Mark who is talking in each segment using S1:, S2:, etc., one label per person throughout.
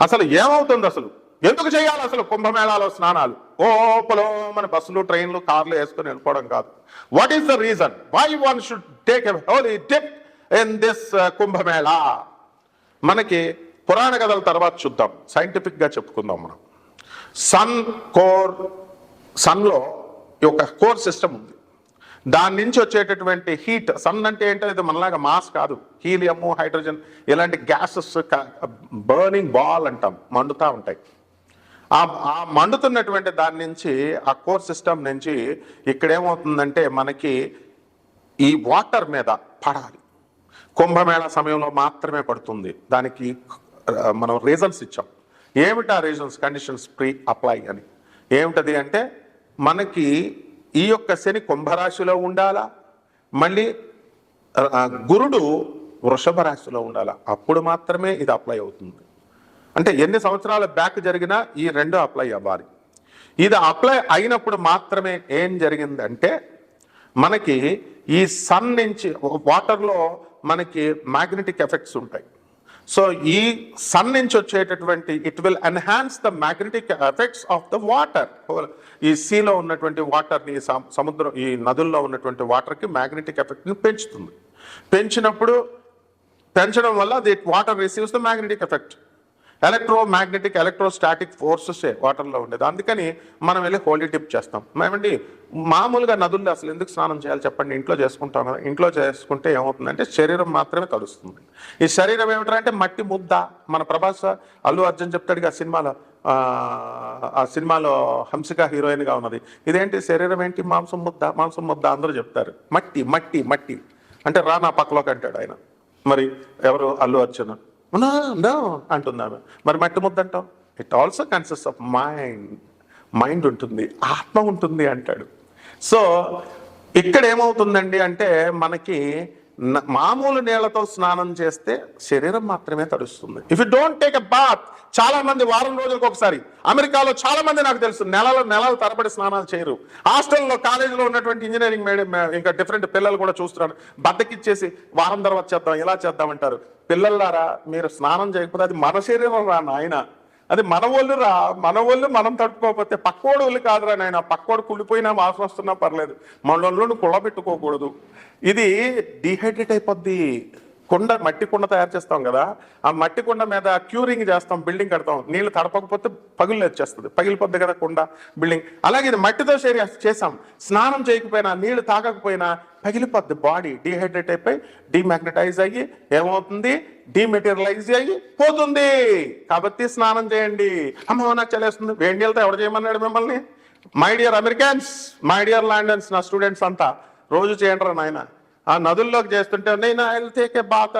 S1: అసలు ఏమవుతుంది, అసలు ఎందుకు చేయాలి అసలు కుంభమేళాలో స్నానాలు? ఓపలో మన బస్సులు, ట్రైన్లు, కార్లు వేసుకొని వెళ్ళిపోవడం కాదు. What is the reason why one should take a holy dip in this Kumbh Mela? మనకి పురాణ కథల తర్వాత చూద్దాం, సైంటిఫిక్ గా చెప్పుకుందాం. మనం సన్లో ఒక కోర్ సిస్టమ్ ఉంది. దాని నుంచి వచ్చేటటువంటి హీట్, సన్ అంటే ఏంటో ఇది మనలాగా మాస్ కాదు, హీలియము, హైడ్రోజన్ ఇలాంటి గ్యాసెస్ బర్నింగ్ బాల్ అంటాం, మండుతూ ఉంటాయి. ఆ మండుతున్నటువంటి దాని నుంచి, ఆ కోర్ సిస్టమ్ నుంచి ఇక్కడేమవుతుందంటే మనకి ఈ వాటర్ మీద పడాలి. కుంభమేళా సమయంలో మాత్రమే పడుతుంది. దానికి మనం రీజన్స్ ఇచ్చాం. ఏమిటా రీజన్స్? కండిషన్స్ ప్రీ అప్లై అని. ఏమిటది అంటే మనకి ఈ యొక్క శని కుంభరాశిలో ఉండాలా, మళ్ళీ గురుడు వృషభ రాశిలో ఉండాలా, అప్పుడు మాత్రమే ఇది అప్లై అవుతుంది. అంటే ఎన్ని సంవత్సరాల బ్యాక్ జరిగినా ఈ రెండు అప్లై అవ్వాలి. ఇది అప్లై అయినప్పుడు మాత్రమే ఏం జరిగిందంటే మనకి ఈ సన్ నుంచి వాటర్లో మనకి మ్యాగ్నెటిక్ ఎఫెక్ట్స్ ఉంటాయి. సో ఈ సన్ నుంచి వచ్చేటటువంటి it will enhance the magnetic effects of the water. ఈ సీలో ఉన్నటువంటి వాటర్ని, సముద్రం, ఈ నదుల్లో ఉన్నటువంటి వాటర్కి మ్యాగ్నెటిక్ ఎఫెక్ట్ని పెంచుతుంది. పెంచడం వల్ల the water receives the magnetic effect. Electromagnetic, electrostatic ఫోర్సెసే వాటర్లో ఉండేది. అందుకని మనం వెళ్ళి హోలీ డిప్ చేస్తాం. మేమండి మామూలుగా నదుల్లో అసలు ఎందుకు స్నానం చేయాలి చెప్పండి? ఇంట్లో చేసుకుంటాం కదా. ఇంట్లో చేసుకుంటే ఏమవుతుందంటే శరీరం మాత్రమే తడుస్తుంది. ఈ శరీరం ఏమిటంటే మట్టి ముద్ద. మన ప్రభాస్, అల్లు అర్జున్ చెప్తాడు ఆ సినిమాలో హంసిక హీరోయిన్గా ఉన్నది. ఇదేంటి శరీరం ఏంటి? మాంసం ముద్ద, మాంసం ముద్ద అందరూ చెప్తారు. మట్టి మట్టి మట్టి అంటే రా నా పక్కలోకి అంటాడు ఆయన. మరి ఎవరు? అల్లు అర్జున్ అంటున్నాను. మరి మట్టి ముద్ద అంటాం. It also consist of mind ఉంటుంది, ఆత్మ ఉంటుంది అంటాడు. సో ఇక్కడ ఏమవుతుందండి అంటే మనకి మామూలు నీళ్లతో స్నానం చేస్తే శరీరం మాత్రమే తడుస్తుంది. If you don't take a bath, చాలా మంది వారం రోజులకు ఒకసారి, అమెరికాలో చాలా మంది నాకు తెలుసు నెలల తరబడి స్నానాలు చేయరు. హాస్టల్లో, కాలేజీలో ఉన్నటువంటి ఇంజనీరింగ్ ఇంకా డిఫరెంట్ పిల్లలు కూడా చూస్తున్నాను, బద్దకిచ్చేసి వారం తర్వాత చేద్దాం, ఇలా చేద్దామంటారు. పిల్లలారా, మీరు స్నానం చేయకపోతే అది మన శరీరం రా నాయన, అది మన ఒళ్ళు రా. మన ఒళ్ళు మనం తట్టుకోకపోతే పక్కోడు ఒళ్ళు కాదురా నాయన. పక్కోడు కుళ్ళిపోయినా, వాసన వస్తున్నా పర్లేదు, మన ఒళ్ళు కుళ్ళబెట్టుకోకూడదు. ఇది డిహైడ్రేట్ అయిపోద్ది. మట్టి కుండ తయారు చేస్తాం కదా, ఆ మట్టి కుండ మీద క్యూరింగ్ చేస్తాం, బిల్డింగ్ కడతాం. నీళ్లు తడపకపోతే పగులు వచ్చేస్తుంది, పగిలిపోద్ది కదా కుండ, బిల్డింగ్. అలాగే ఇది మట్టితో చేసాం. స్నానం చేయకపోయినా, నీళ్లు తాగకపోయినా పగిలిపోద్ది. బాడీ డిహైడ్రేట్ అయిపోయి డిమాగ్నటైజ్ అయ్యి ఏమవుతుంది? డిమెటీరియలైజ్ అయ్యి పోతుంది. కాబట్టి స్నానం చేయండి. అమ్మ నాకు చలేస్తుంది, వేడి నీళ్ళతో ఎవరు చేయమన్నాడు మిమ్మల్ని? My dear Americans, my dear London's, నా స్టూడెంట్స్ అంతా రోజు చేయండి రా నాయన. ఆ నదుల్లోకి చేస్తుంటే నేను టేక్ ఏ బాత్,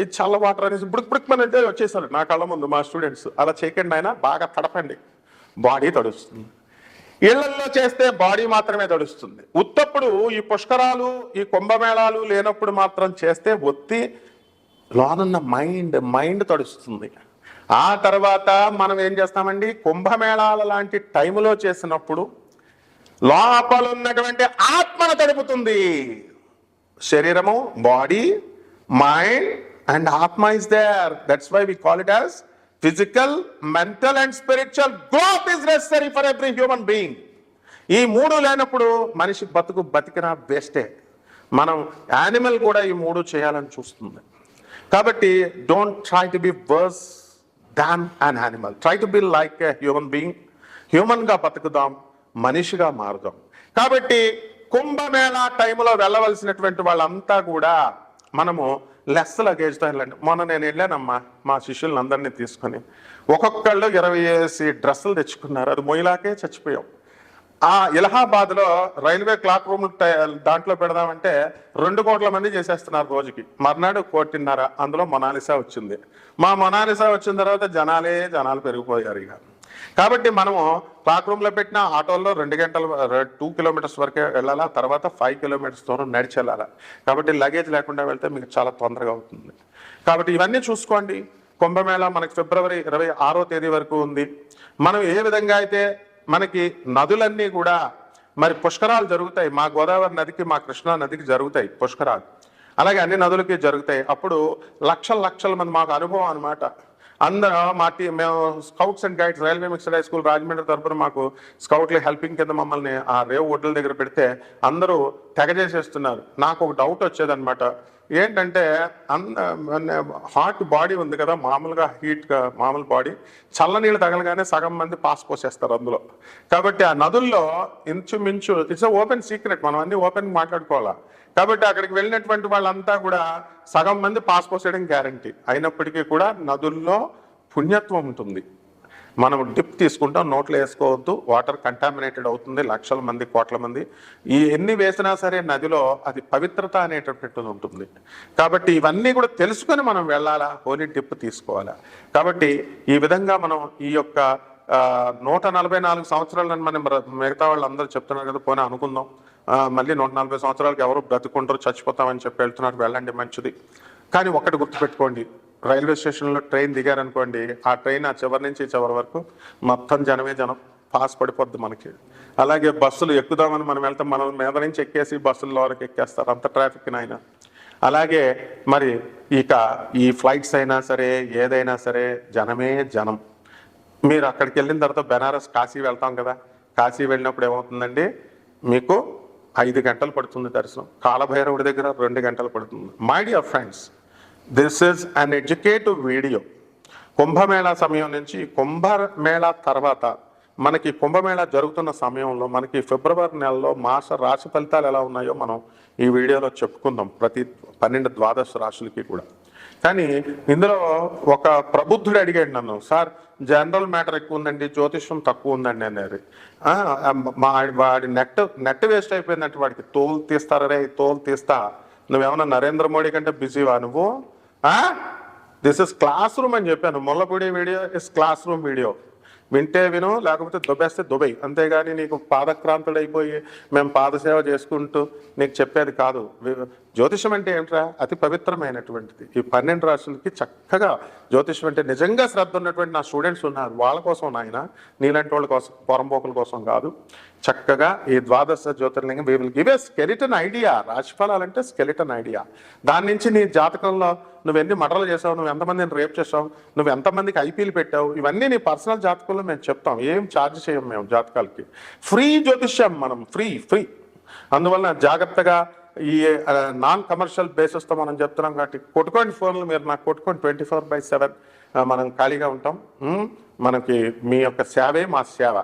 S1: ఇది చల్ల వాటర్ అనేసి బుడుకుమనంటే వచ్చేసారు నా కళ్ళ ముందు మా స్టూడెంట్స్. అలా చేయకండి ఆయన, బాగా తడపండి, బాడీ తడుస్తుంది. ఇళ్లల్లో చేస్తే బాడీ మాత్రమే తడుస్తుంది. ఉత్తప్పుడు ఈ పుష్కరాలు, ఈ కుంభమేళాలు లేనప్పుడు మాత్రం చేస్తే ఒత్తి లోనున్న మైండ్ తడుస్తుంది. ఆ తర్వాత మనం ఏం చేస్తామండి? కుంభమేళాల లాంటి టైములో చేసినప్పుడు లోపల ఉన్నటువంటి ఆత్మను తడుపుతుంది. శరీరము, బాడీ, మైండ్ అండ్ ఆత్మ is there. That's why we call it as physical, mental and spiritual growth is necessary for every human being. ఈ మూడు లేనప్పుడు మనిషి బతికినా వేస్టే. మనం యానిమల్ కూడా ఈ మూడు చేయాలని చూస్తుంది. కాబట్టి don't try to be worse than an animal, try to be like a human being. హ్యూమన్గా బతుకుదాం, మనిషిగా మారుదాం. కాబట్టి కుంభమేళా టైంలో వెళ్ళవలసినటువంటి వాళ్ళంతా కూడా మనము లెస్ లగేజ్తో వెళ్ళండి. మొన్న నేను వెళ్ళానమ్మా, మా శిష్యులను అందరినీ తీసుకొని, ఒక్కొక్కళ్ళు 20 డ్రెస్సులు తెచ్చుకున్నారు. అది మొయిలాకే చచ్చిపోయాం. ఆ ఇలహాబాద్లో రైల్వే క్లాక్ రూమ్ దాంట్లో పెడదామంటే 2 కోట్ల మంది చేసేస్తున్నారు రోజుకి. మర్నాడు 1.5 కోటి, అందులో మొనాలిసా వచ్చింది. మా మొనాలిసా వచ్చిన తర్వాత జనాలు పెరిగిపోయారు ఇక. కాబట్టి మనము క్లాక్ రూమ్లో పెట్టిన ఆటోల్లో 2 కిలోమీటర్స్ వరకే వెళ్ళాలా, తర్వాత 5 కిలోమీటర్స్ దూరం నడిచి వెళ్ళాలా. కాబట్టి లగేజ్ లేకుండా వెళ్తే మీకు చాలా తొందరగా అవుతుంది. కాబట్టి ఇవన్నీ చూసుకోండి. కుంభమేళా మనకి ఫిబ్రవరి 26వ తేదీ వరకు ఉంది. మనం ఏ విధంగా అయితే మనకి నదులన్నీ కూడా మరి పుష్కరాలు జరుగుతాయి. మా గోదావరి నదికి, మా కృష్ణా నదికి జరుగుతాయి పుష్కరాలు, అలాగే అన్ని నదులకి జరుగుతాయి. అప్పుడు లక్షల మంది, మాకు అనుభవం అనమాట. అందరూ మేము scouts and guides railway mixed high school Rajahmundry తరపున మాకు స్కౌట్లు హెల్పింగ్ కింద మమ్మల్ని ఆ రేవు ఒడ్ల దగ్గర పెడితే అందరూ తెగ చేసేస్తున్నారు. నాకు ఒక డౌట్ వచ్చేదన్నమాట, ఏంటంటే హాట్ బాడీ ఉంది కదా, మామూలుగా హీట్గా మామూలు బాడీ, చల్లనీళ్ళు తగలగానే సగం మంది పాస్ పోసేస్తారు అందులో. కాబట్టి ఆ నదుల్లో ఇంచుమించు ఇట్స్ ఓపెన్ సీక్రెట్, మనం అన్ని ఓపెన్ మాట్లాడుకోవాలా. కాబట్టి అక్కడికి వెళ్ళినటువంటి వాళ్ళంతా కూడా సగం మంది పాస్ పోసేయడం గ్యారంటీ. అయినప్పటికీ కూడా నదుల్లో పుణ్యత్వం ఉంటుంది. మనం డిప్ తీసుకుంటాం, నోట్లో వేసుకోవద్దు, వాటర్ కంటామినేటెడ్ అవుతుంది, లక్షల మంది కోట్ల మంది ఎన్ని వేసినా సరే నదిలో అది పవిత్రత అనేటటువంటిది ఉంటుంది. కాబట్టి ఇవన్నీ కూడా తెలుసుకొని మనం వెళ్ళాలా, హోలీ డిప్ తీసుకోవాలా. కాబట్టి ఈ విధంగా మనం ఈ యొక్క 144 సంవత్సరాలను మనం మిగతా వాళ్ళందరూ చెప్తున్నారు కదా, పోనీ అనుకుందాం మళ్ళీ 140 సంవత్సరాలకు ఎవరు బ్రతుకుంటారు, చచ్చిపోతామని చెప్పి వెళ్తున్నారు, వెళ్ళండి మంచిది. కానీ ఒక్కటి గుర్తుపెట్టుకోండి, రైల్వే స్టేషన్లో ట్రైన్ దిగారనుకోండి, ఆ ట్రైన్ ఆ చివరి నుంచి చివరి వరకు మొత్తం జనమే జనం, పాస్ పడిపోద్ది మనకి. అలాగే బస్సులు ఎక్కుదామని మనం వెళ్తాం, మనం మీద నుంచి ఎక్కేసి బస్సుల్లో వరకు ఎక్కేస్తారు, అంత ట్రాఫిక్ అయినా. అలాగే మరి ఇక ఈ ఫ్లైట్స్ అయినా సరే ఏదైనా సరే జనమే జనం. మీరు అక్కడికి వెళ్ళిన తర్వాత బెనారస్ కాశీ వెళ్తాం కదా, కాశీ వెళ్ళినప్పుడు ఏమవుతుందండి, మీకు 5 గంటలు పడుతుంది దర్శనం, కాలభైరవుడి దగ్గర 2 గంటలు పడుతుంది. My dear friends, this is an educative video. Kumbh Mela సమయం నుంచి కుంభమేళా తర్వాత మనకి కుంభమేళా జరుగుతున్న సమయంలో మనకి ఫిబ్రవరి నెలలో మాస రాశి ఫలితాలు ఎలా ఉన్నాయో మనం ఈ వీడియోలో చెప్పుకుందాం, ప్రతి 12 ద్వాదశ రాశులకి కూడా. కానీ ఇందులో ఒక ప్రబుద్ధుడు అడిగాడు నన్ను, సార్ జనరల్ మ్యాటర్ ఎక్కువ ఉందండి, జ్యోతిష్యం తక్కువ ఉందండి అనేది. వాడి నెట్ వేస్ట్ అయిపోయిందంటే వాడికి తోలు తీస్తారే, తోలు తీస్తా, నువ్వేమన్నా నరేంద్ర మోడీ కంటే బిజీవా నువ్వు? దిస్ ఇస్ క్లాస్ రూమ్ అని చెప్పాను. Mullapudi video is class room video. వింటే విను, లేకపోతే దుబ్బేస్తే దుబై, అంతేగాని నీకు పాదక్రాంతుడైపోయి మేము పాదసేవ చేసుకుంటూ నీకు చెప్పేది కాదు. జ్యోతిషం అంటే ఏంట్రా, అతి పవిత్రమైనటువంటిది. ఈ 12 రాశులకి చక్కగా జ్యోతిషం అంటే నిజంగా శ్రద్ధ ఉన్నటువంటి నా స్టూడెంట్స్ ఉన్నారు, వాళ్ళ కోసం నాయన, నీలాంటి వాళ్ళ కోసం, పొరంపోకుల కోసం కాదు. చక్కగా ఈ ద్వాదశ జ్యోతిర్లింగం we will give a skeleton idea. రాశిఫలాలంటే స్కెలిటన్ ఐడియా. దాని నుంచి నీ జాతకంలో నువ్వు ఎన్ని మర్డర్లు చేసావు, నువ్వు ఎంతమందిని రేప్ చేసావు, నువ్వు ఎంతమందికి ఐపీలు పెట్టావు, ఇవన్నీ నీ పర్సనల్ జాతకంలో మేము చెప్తాం. ఏం ఛార్జ్ చేయం మేము జాతకాలకి, ఫ్రీ జ్యోతిష్యం మనం, ఫ్రీ. అందువల్ల జాగ్రత్తగా ఈ నాన్ కమర్షియల్ బేసిస్తో మనం చెప్తున్నాం. కాబట్టి కొట్టుకోండి ఫోన్లు, మీరు నాకు కొట్టుకోండి, 24/7 మనం ఖాళీగా ఉంటాం. మనకి మీ యొక్క సేవే మా సేవ.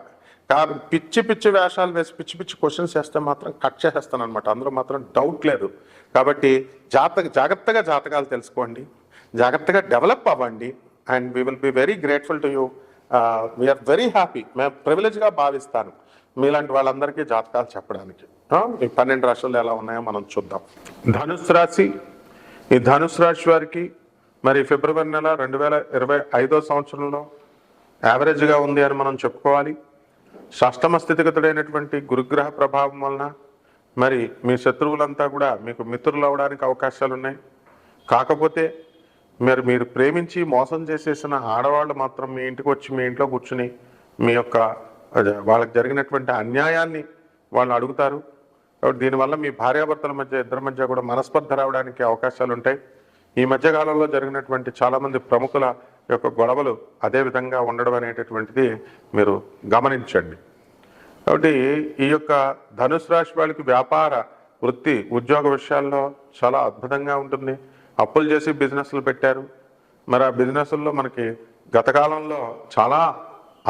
S1: కాబట్టి పిచ్చి వేషాలు వేసి పిచ్చి క్వశ్చన్స్ వేస్తే మాత్రం కట్ చేసేస్తాను అనమాట, అందులో మాత్రం డౌట్ లేదు. కాబట్టి జాగ్రత్తగా జాతకాలు తెలుసుకోండి, జాగ్రత్తగా డెవలప్ అవ్వండి. And we will be very grateful to you. We are very happy. మేము ప్రివిలేజ్గా భావిస్తాను మీలాంటి వాళ్ళందరికీ జాతకాలు చెప్పడానికి. ఈ 12 రాశులు ఎలా ఉన్నాయో మనం చూద్దాం. ధనుసు రాశి. ఈ ధనుసు రాశి వారికి మరి ఫిబ్రవరి నెల 2025 సంవత్సరంలో యావరేజ్గా ఉంది అని మనం చెప్పుకోవాలి. షష్టమ స్థితిగతుడైనటువంటి గురుగ్రహ ప్రభావం వలన మరి మీ శత్రువులంతా కూడా మీకు మిత్రులు అవడానికి అవకాశాలు ఉన్నాయి. కాకపోతే మీరు ప్రేమించి మోసం చేసేసిన ఆడవాళ్ళు మాత్రం మీ ఇంటికి వచ్చి మీ ఇంట్లో కూర్చుని మీ యొక్క వాళ్ళకి జరిగినటువంటి అన్యాయాన్ని వాళ్ళు అడుగుతారు. కాబట్టి దీనివల్ల మీ భార్యాభర్తల మధ్య, ఇద్దరి మధ్య కూడా మనస్పర్ధ రావడానికి అవకాశాలు ఉంటాయి. ఈ మధ్యకాలంలో జరిగినటువంటి చాలామంది ప్రముఖుల యొక్క గొడవలు అదే విధంగా ఉండడం అనేటటువంటిది మీరు గమనించండి. కాబట్టి ఈ యొక్క ధనుసు రాశి వాళ్ళకి వ్యాపార, వృత్తి, ఉద్యోగ విషయాల్లో చాలా అద్భుతంగా ఉంటుంది. అప్పులు చేసి బిజినెస్లు పెట్టారు. మరి ఆ బిజినెస్ల్లో మనకి గత కాలంలో చాలా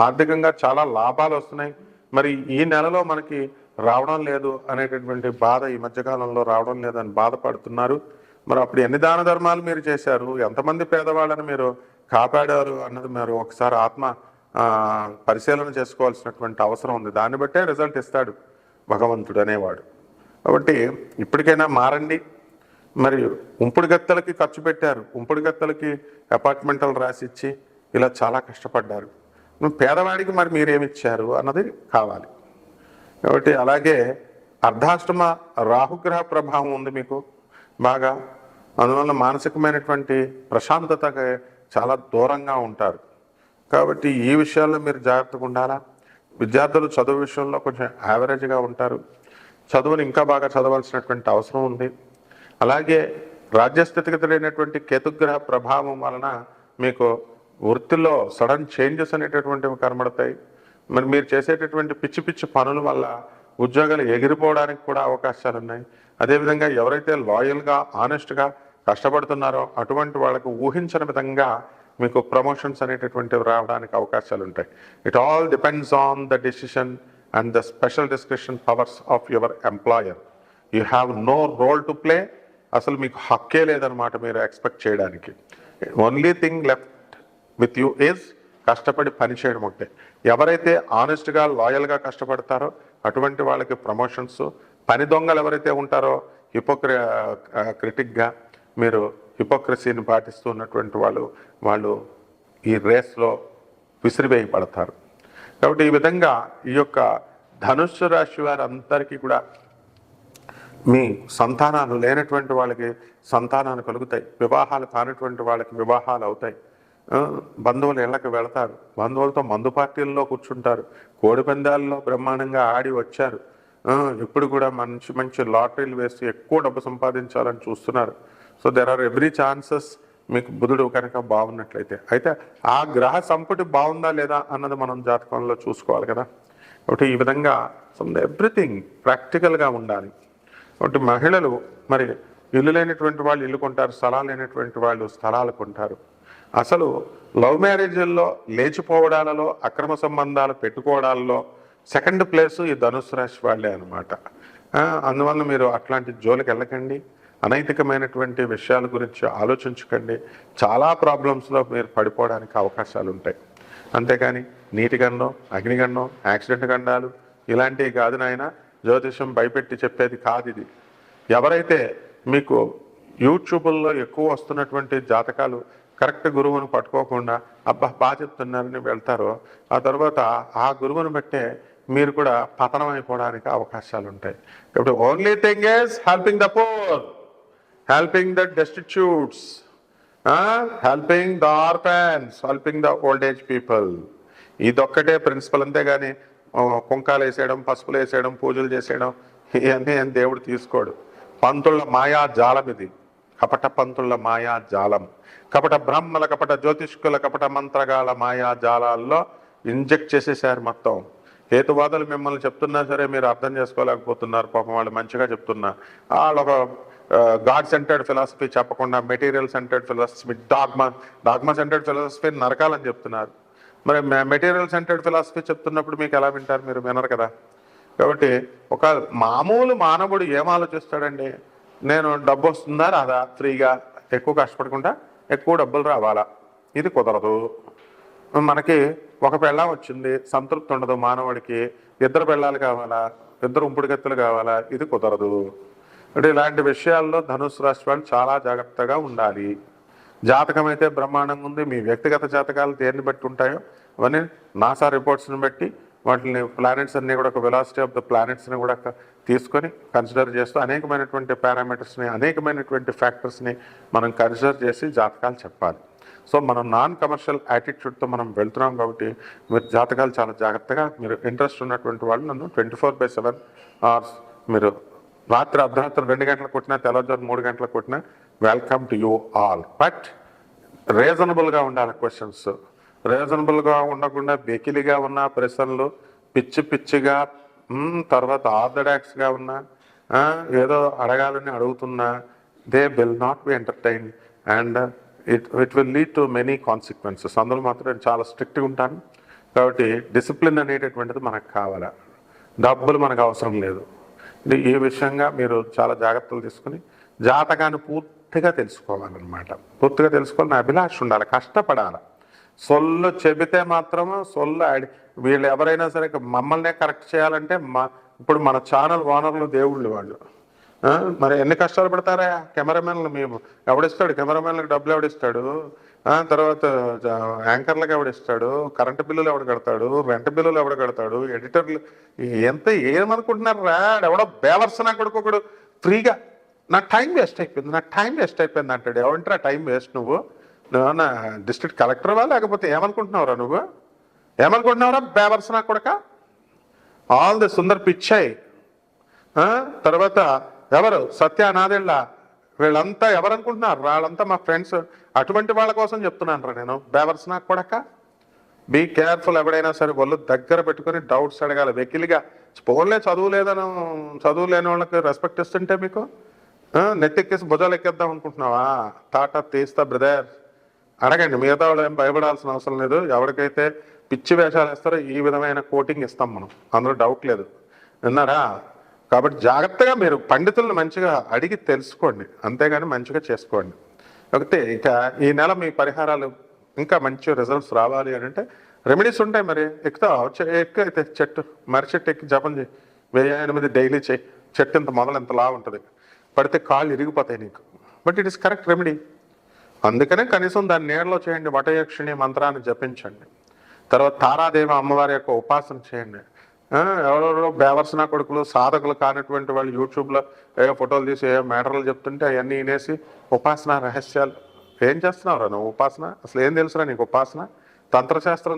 S1: ఆర్థికంగా చాలా లాభాలు వస్తున్నాయి. మరి ఈ నెలలో మనకి రావడం లేదు అనేటటువంటి బాధ, ఈ మధ్యకాలంలో రావడం లేదని బాధపడుతున్నారు. మరి అప్పుడు ఎన్ని దాన ధర్మాలు మీరు చేశారు, ఎంతమంది పేదవాళ్ళని మీరు కాపాడారు అన్నది మీరు ఒకసారి ఆత్మ పరిశీలన చేసుకోవాల్సినటువంటి అవసరం ఉంది. దాన్ని బట్టే రిజల్ట్ ఇస్తాడు భగవంతుడు అనేవాడు. కాబట్టి ఇప్పటికైనా మారండి. మరి ఉంపుడు గత్తలకి ఖర్చు పెట్టారు, ఉంపుడు గత్తలకి అపార్ట్మెంట్లు రాసిచ్చి ఇలా చాలా కష్టపడ్డారు. పేదవాడికి మరి మీరేమిచ్చారు అన్నది కావాలి. కాబట్టి అలాగే అర్ధాష్టమ రాహుగ్రహ ప్రభావం ఉంది మీకు బాగా. అందువల్ల మానసికమైనటువంటి ప్రశాంతతకి చాలా దూరంగా ఉంటారు. కాబట్టి ఈ విషయాల్లో మీరు జాగ్రత్తగా ఉండాలా. విద్యార్థులు చదువు విషయంలో కొంచెం యావరేజ్గా ఉంటారు. చదువుని ఇంకా బాగా చదవాల్సినటువంటి అవసరం ఉంది. అలాగే రాజ్యస్థితిగతులైనటువంటి కేతుగ్రహ ప్రభావం వలన మీకు వృత్తిలో సడన్ చేంజెస్ అనేటటువంటివి కనబడతాయి. మరి మీరు చేసేటటువంటి పిచ్చి పిచ్చి పనుల వల్ల ఉద్యోగాలు ఎగిరిపోవడానికి కూడా అవకాశాలు ఉన్నాయి. అదేవిధంగా ఎవరైతే లాయల్గా ఆనెస్ట్గా కష్టపడుతున్నారో అటువంటి వాళ్ళకు ఊహించని విధంగా మీకు ప్రమోషన్స్ అనేటటువంటివి రావడానికి అవకాశాలు ఉంటాయి. It all depends on the decision and the special description powers of your employer. You have no role to play. అసలు మీకు హక్కే లేదనమాట మీరు ఎక్స్పెక్ట్ చేయడానికి. Only thing left with you is కష్టపడి పని చేయడం ఒకటే. ఎవరైతే ఆనెస్ట్గా లాయల్గా కష్టపడతారో అటువంటి వాళ్ళకి ప్రమోషన్స్. పని దొంగలు ఎవరైతే ఉంటారో క్రిటిక్గా మీరు హిపోక్రసీని పాటిస్తూ ఉన్నటువంటి వాళ్ళు ఈ రేస్లో విసిరివేయబడతారు. కాబట్టి ఈ విధంగా ఈ యొక్క ధనుస్సు రాశి వారందరికీ కూడా మీ సంతానాలు లేనటువంటి వాళ్ళకి సంతానాలు కలుగుతాయి. వివాహాలు కానటువంటి వాళ్ళకి వివాహాలు అవుతాయి. బంధువులు ఇళ్ళకి వెళతారు. బంధువులతో మందు పార్టీల్లో కూర్చుంటారు. కోడి పందాల్లో బ్రహ్మాండంగా ఆడి వచ్చారు. ఇప్పుడు కూడా మంచి మంచి లాటరీలు వేసి ఎక్కువ డబ్బు సంపాదించాలని చూస్తున్నారు. So there or every chances మీకు బుధుడు కనుక బాగున్నట్లయితే. అయితే ఆ గ్రహ సంపుటి బాగుందా లేదా అన్నది మనం జాతకంలో చూసుకోవాలి కదా. కాబట్టి ఈ విధంగా ఎవ్రీథింగ్ ప్రాక్టికల్గా ఉండాలి. కాబట్టి మహిళలు మరి ఇల్లు లేనటువంటి వాళ్ళు ఇల్లు కొంటారు, స్థలాలు లేనటువంటి వాళ్ళు స్థలాలు కొంటారు. అసలు లవ్ మ్యారేజ్ల్లో లేచిపోవడాలలో, అక్రమ సంబంధాలు పెట్టుకోవడాలలో సెకండ్ ప్లేస్ ఈ ధనుస్సు రాశి వాళ్ళే అనమాట. అందువల్ల మీరు అట్లాంటి జోలికి వెళ్ళకండి. అనైతికమైనటువంటి విషయాల గురించి ఆలోచించకండి. చాలా ప్రాబ్లమ్స్లో మీరు పడిపోవడానికి అవకాశాలు ఉంటాయి. అంతేకాని నీటి గండం, అగ్నిగండం, యాక్సిడెంట్ గండాలు ఇలాంటివి కాదు నాయన. జ్యోతిషం భయపెట్టి చెప్పేది కాదు ఇది. ఎవరైతే మీకు యూట్యూబ్లో ఎక్కువ వస్తున్నటువంటి జాతకాలు కరెక్ట్ గురువును పట్టుకోకుండా అబ్బా బాగా చెప్తున్నారని వెళ్తారో ఆ తర్వాత ఆ గురువును బట్టే మీరు కూడా పతనం అయిపోవడానికి అవకాశాలు ఉంటాయి. కాబట్టి only thing is helping the poor, helping the destitutes, helping the orphans, helping the old age people. ఇదొక్కటే ప్రిన్సిపల్. అంతేగాని కుంకాలు వేసేయడం, పసుపులు వేసేయడం, పూజలు చేసేయడం ఇవన్నీ దేవుడు తీసుకోడు. పంతుల మాయా జాలం ఇది. కపట పంతుల మాయా జాలం. కపట బ్రహ్మల, కపట జ్యోతిష్కుల, కపట మంత్రగాల మాయా జాలాల్లో ఇంజెక్ట్ చేసేసారు మొత్తం. హేతువాదులు మిమ్మల్ని చెప్తున్నా సరే మీరు అర్థం చేసుకోలేకపోతున్నారు. పాపం వాళ్ళు మంచిగా చెప్తున్నా వాళ్ళు ఒక గాడ్ సెంటర్డ్ ఫిలాసఫీ చెప్పకుండా material centered philosophy, dogma centered philosophy నరకాలని చెప్తున్నారు. మరి మెటీరియల్ సెంటర్డ్ ఫిలాసఫీ చెప్తున్నప్పుడు మీకు ఎలా వింటారు? మీరు వినరు కదా. కాబట్టి ఒక మామూలు మానవుడు ఏం ఆలోచిస్తాడండి? నేను డబ్బు వస్తుందా రాదా, ఫ్రీగా ఎక్కువ కష్టపడకుండా ఎక్కువ డబ్బులు రావాలా? ఇది కుదరదు. మనకి ఒక పెళ్ళాం వచ్చింది, సంతృప్తి ఉండదు మానవుడికి. ఇద్దరు పెళ్ళాలు కావాలా, ఇద్దరు ఉంపుడుగత్తులు కావాలా? ఇది కుదరదు. అంటే ఇలాంటి విషయాల్లో ధనుసు రాశి వాళ్ళు చాలా జాగ్రత్తగా ఉండాలి. జాతకం అయితే బ్రహ్మాండంగా ఉంది. మీ వ్యక్తిగత జాతకాలు దేన్ని బట్టి ఉంటాయో అవన్నీ నాసా రిపోర్ట్స్ని బట్టి వాటిని ప్లానెట్స్ అన్నీ కూడా ఒక వెలాసిటీ ఆఫ్ ద ప్లానెట్స్ని కూడా తీసుకొని కన్సిడర్ చేస్తూ అనేకమైనటువంటి పారామీటర్స్ని, అనేకమైనటువంటి ఫ్యాక్టర్స్ని మనం కన్సిడర్ చేసి జాతకాలు చెప్పాలి. సో మనం నాన్ కమర్షియల్ యాటిట్యూడ్తో మనం వెళ్తున్నాం. కాబట్టి మీరు జాతకాలు చాలా జాగ్రత్తగా, మీరు ఇంట్రెస్ట్ ఉన్నటువంటి వాళ్ళు నన్ను 24/7 అవర్స్ మీరు రాత్రి అర్ధరాత్రి 2 గంటలకు కొట్టినా, తెల్లవారుజాము 3 గంటలకు కొట్టినా welcome to you all. But రీజనబుల్గా ఉండాలి క్వశ్చన్స్. రీజనబుల్గా ఉండకుండా బెకిలిగా ఉన్న ప్రశ్నలు, పిచ్చి పిచ్చిగా, తర్వాత ఆర్థడాక్స్గా ఉన్నా, ఏదో అడగాలని అడుగుతున్నా, they will not be entertain and it will lead to many consequences. అందులో మాత్రం నేను చాలా స్ట్రిక్ట్గా ఉంటాను. కాబట్టి డిసిప్లిన్ అనేటటువంటిది మనకు కావాలా, డబ్బులు మనకు అవసరం లేదు. ఈ విషయంగా మీరు చాలా జాగ్రత్తలు తీసుకుని జాతకాన్ని పూర్తిగా తెలుసుకోవాలన్నమాట. పూర్తిగా తెలుసుకొని నా అభిలాష ఉండాలి, కష్టపడాలి. సొల్లు చెబితే మాత్రము వీళ్ళు ఎవరైనా సరే మమ్మల్నే కరెక్ట్ చేయాలంటే ఇప్పుడు మన ఛానల్ ఓనర్లు దేవుళ్ళు వాళ్ళు. మరి ఎన్ని కష్టాలు పడతారా కెమెరామెన్లు? మేము ఎవడిస్తాడు? కెమెరామెన్లకు డబ్బులు ఎవడిస్తాడు? తర్వాత యాంకర్లకు ఎవడిస్తాడు? కరెంటు బిల్లులు ఎవడు కడతాడు? రెంట్ బిల్లులు ఎవడు కడతాడు? ఎడిటర్లు ఎంత ఏమనుకుంటున్నారు రా? ఎవడో బేవర్సన కొడుకొకడు ఫ్రీగా నా టైం వేస్ట్ అయిపోయింది అంటాడు. ఎవరంటారా టైం వేస్ట్? నువ్వేమన్నా డిస్ట్రిక్ట్ కలెక్టర్వా? లేకపోతే ఏమనుకుంటున్నావురా? ఏమనుకుంటున్నావురా బేవర్సన కొడక? All the Sundar పిచ్చాయి. తర్వాత ఎవరు సత్య నాదెళ్ళ వీళ్ళంతా ఎవరనుకుంటున్నారు? వాళ్ళంతా మా ఫ్రెండ్స్. అటువంటి వాళ్ళ కోసం చెప్తున్నాను రా నేను. బేవర్స్ నాకు కొడక, బీ కేర్ఫుల్. ఎవడైనా సరే వాళ్ళు దగ్గర పెట్టుకొని డౌట్స్ అడగాలి వెకిలిగా. ఫోన్లే చదువు లేని వాళ్ళకి రెస్పెక్ట్ ఇస్తుంటే మీకు నెత్తెక్కేసి భుజాలు ఎక్కేద్దాం అనుకుంటున్నావా? తాట తీస్తా బ్రదర్. అడగండి, మిగతా వాళ్ళు ఏం భయపడాల్సిన అవసరం లేదు. ఎవరికైతే పిచ్చి వేషాలు వేస్తారో ఈ విధమైన కోటింగ్ ఇస్తాం మనం, అందులో డౌట్ లేదు. విన్నారా? కాబట్టి జాగ్రత్తగా మీరు పండితులను మంచిగా అడిగి తెలుసుకోండి, అంతేగాని మంచిగా చేసుకోండి. ఒకటి ఇక ఈ నెల మీ పరిహారాలు ఇంకా మంచి రిజల్ట్స్ రావాలి అని అంటే రెమెడీస్ ఉంటాయి. మరి అయితే చెట్టు, మర్రి చెట్టు ఎక్కి జపం చేయి, 1008 డైలీ చేయి. చెట్టు ఇంత మొదలు ఇంతలా ఉంటుంది, పడితే కాళ్ళు ఇరిగిపోతాయి నీకు. But it is correct remedy. అందుకనే కనీసం దాని నీడలో చేయండి. వటయక్షిణి మంత్రాన్ని జపించండి. తర్వాత తారాదేవి అమ్మవారి యొక్క ఉపాసన చేయండి. ఎవరెవరో బేవర్సన కొడుకులు, సాధకులు కానటువంటి వాళ్ళు యూట్యూబ్లో ఏ ఫోటోలు తీసి ఏ మ్యాటర్లు చెప్తుంటే అవన్నీ వినేసి ఉపాసన రహస్యాలు ఏం చేస్తున్నావురా నువ్వు? ఉపాసన అసలు ఏం తెలుసురా నీకు? ఉపాసన తంత్రశాస్త్రం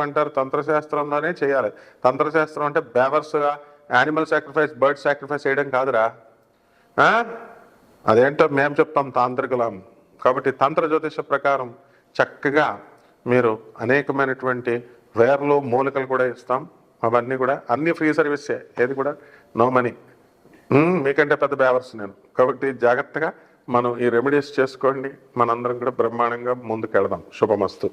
S1: అంటారు. తంత్రశాస్త్రంలోనే చేయాలి. తంత్రశాస్త్రం అంటే బేవర్స్గా యానిమల్ సాక్రిఫైస్, బర్డ్ సాక్రిఫైస్ చేయడం కాదురా. అదేంటో మేము చెప్తాం తాంత్రికులం. కాబట్టి తంత్ర జ్యోతిష ప్రకారం చక్కగా మీరు అనేకమైనటువంటి వేర్లు మూలికలు కూడా ఇస్తాం. అవన్నీ కూడా అన్ని ఫ్రీ సర్వీసే, ఏది కూడా నో మనీ. మీకంటే పెద్ద బేవర్స్ నేను. కాబట్టి జాగ్రత్తగా మనం ఈ రెమెడీస్ చేసుకోండి. మనందరం కూడా బ్రహ్మాండంగా ముందుకెళ్దాం. శుభమస్తు.